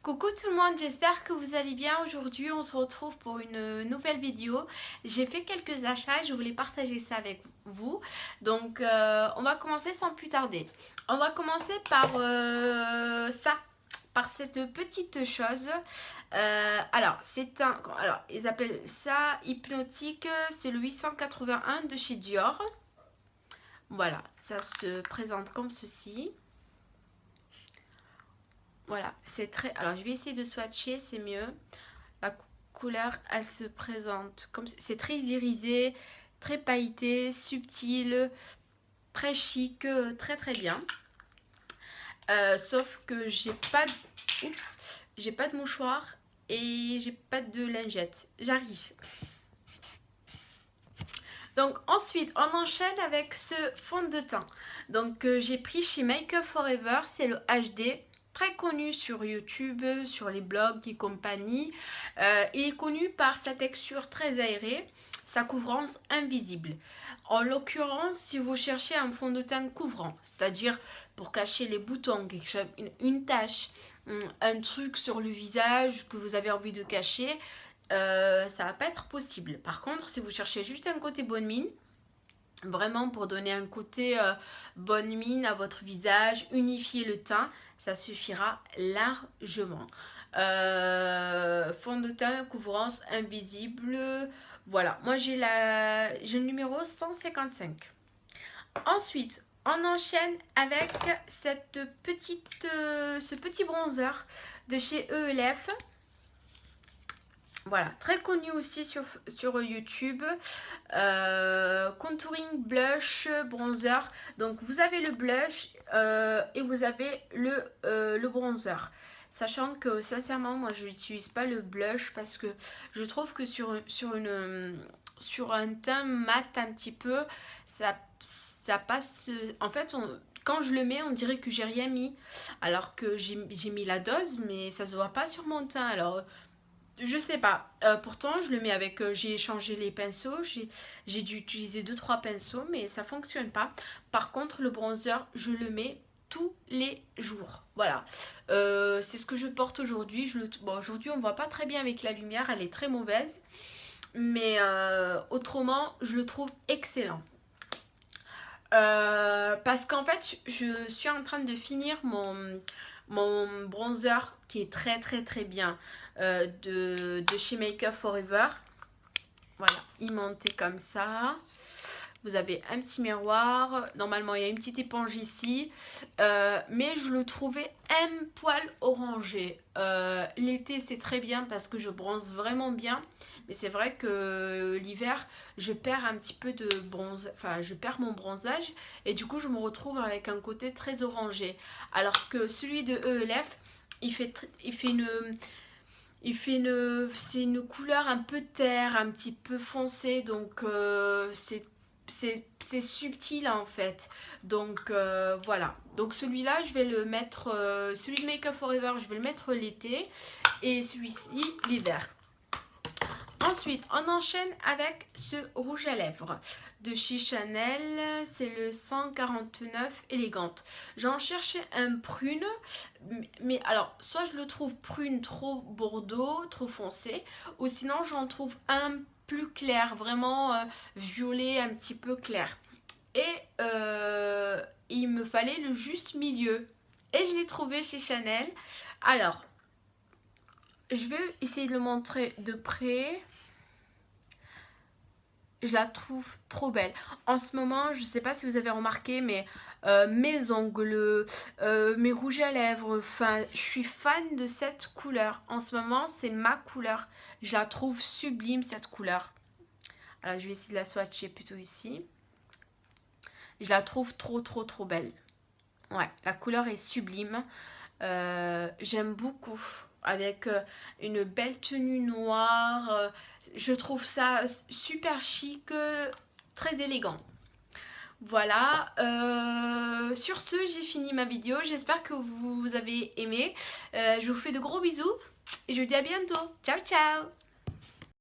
Coucou tout le monde, j'espère que vous allez bien. Aujourd'hui on se retrouve pour une nouvelle vidéo. J'ai fait quelques achats et je voulais partager ça avec vous. Donc on va commencer sans plus tarder. On va commencer par ça, par cette petite chose. Alors ils appellent ça hypnotique, c'est le 881 de chez Dior. Voilà, ça se présente comme ceci. Voilà, c'est très... Alors, je vais essayer de swatcher, c'est mieux. La couleur, elle se présente comme... C'est très irisé, très pailleté, subtil, très chic, très très bien. Sauf que j'ai pas... Oups, j'ai pas de mouchoir et j'ai pas de lingette. J'arrive. Donc ensuite, on enchaîne avec ce fond de teint. Donc j'ai pris chez Make Up Forever, c'est le HD. Très connu sur YouTube, sur les blogs et compagnie. Il est connu par sa texture très aérée, sa couvrance invisible. En l'occurrence, si vous cherchez un fond de teint couvrant, c'est-à-dire pour cacher les boutons, une tache, un truc sur le visage que vous avez envie de cacher, ça va pas être possible. Par contre, si vous cherchez juste un côté bonne mine, vraiment pour donner un côté bonne mine à votre visage, unifier le teint, ça suffira largement. Fond de teint, couvrance invisible. Voilà, moi j'ai le numéro 155. Ensuite, on enchaîne avec ce petit bronzer de chez ELF. Voilà, très connu aussi sur YouTube. Contouring, blush, bronzer. Donc vous avez le blush et vous avez le bronzer. Sachant que sincèrement, moi je n'utilise pas le blush parce que je trouve que sur un teint mat un petit peu, ça passe. En fait, quand je le mets, on dirait que j'ai rien mis. Alors que j'ai mis la dose, mais ça se voit pas sur mon teint. Alors je sais pas. Pourtant, je le mets avec... j'ai changé les pinceaux. J'ai dû utiliser 2-3 pinceaux, mais ça fonctionne pas. Par contre, le bronzer, je le mets tous les jours. Voilà. C'est ce que je porte aujourd'hui. Bon, aujourd'hui, on voit pas très bien avec la lumière. Elle est très mauvaise. Mais autrement, je le trouve excellent. Parce qu'en fait, je suis en train de finir mon bronzer qui est très très très bien de chez Make Up Forever. Voilà, aimanté comme ça. Vous avez un petit miroir. Normalement, il y a une petite éponge ici. Mais je le trouvais un poil orangé. L'été, c'est très bien parce que je bronze vraiment bien. Mais c'est vrai que l'hiver, je perds un petit peu de bronze. Enfin, je perds mon bronzage. Et du coup, je me retrouve avec un côté très orangé. Alors que celui de ELF, c'est une couleur un peu terre, un petit peu foncée, donc c'est subtil en fait. Donc voilà. Donc celui-là, je vais le mettre, celui de Make Up Forever, je vais le mettre l'été et celui-ci l'hiver. Ensuite, on enchaîne avec ce rouge à lèvres de chez Chanel. C'est le 149 élégante. J'en cherchais un prune, mais alors, soit je le trouve prune trop bordeaux, trop foncé, ou sinon j'en trouve un plus clair, vraiment violet, un petit peu clair. Et il me fallait le juste milieu. Et je l'ai trouvé chez Chanel. Alors, je vais essayer de le montrer de près. Je la trouve trop belle. En ce moment, je ne sais pas si vous avez remarqué, mais mes ongles, mes rouges à lèvres, enfin, je suis fan de cette couleur. En ce moment, c'est ma couleur. Je la trouve sublime, cette couleur. Alors, je vais essayer de la swatcher plutôt ici. Je la trouve trop, trop, trop belle. Ouais, la couleur est sublime. J'aime beaucoup. Avec une belle tenue noire. Je trouve ça super chic, très élégant. Voilà, sur ce, j'ai fini ma vidéo. J'espère que vous avez aimé. Je vous fais de gros bisous et je vous dis à bientôt. Ciao, ciao!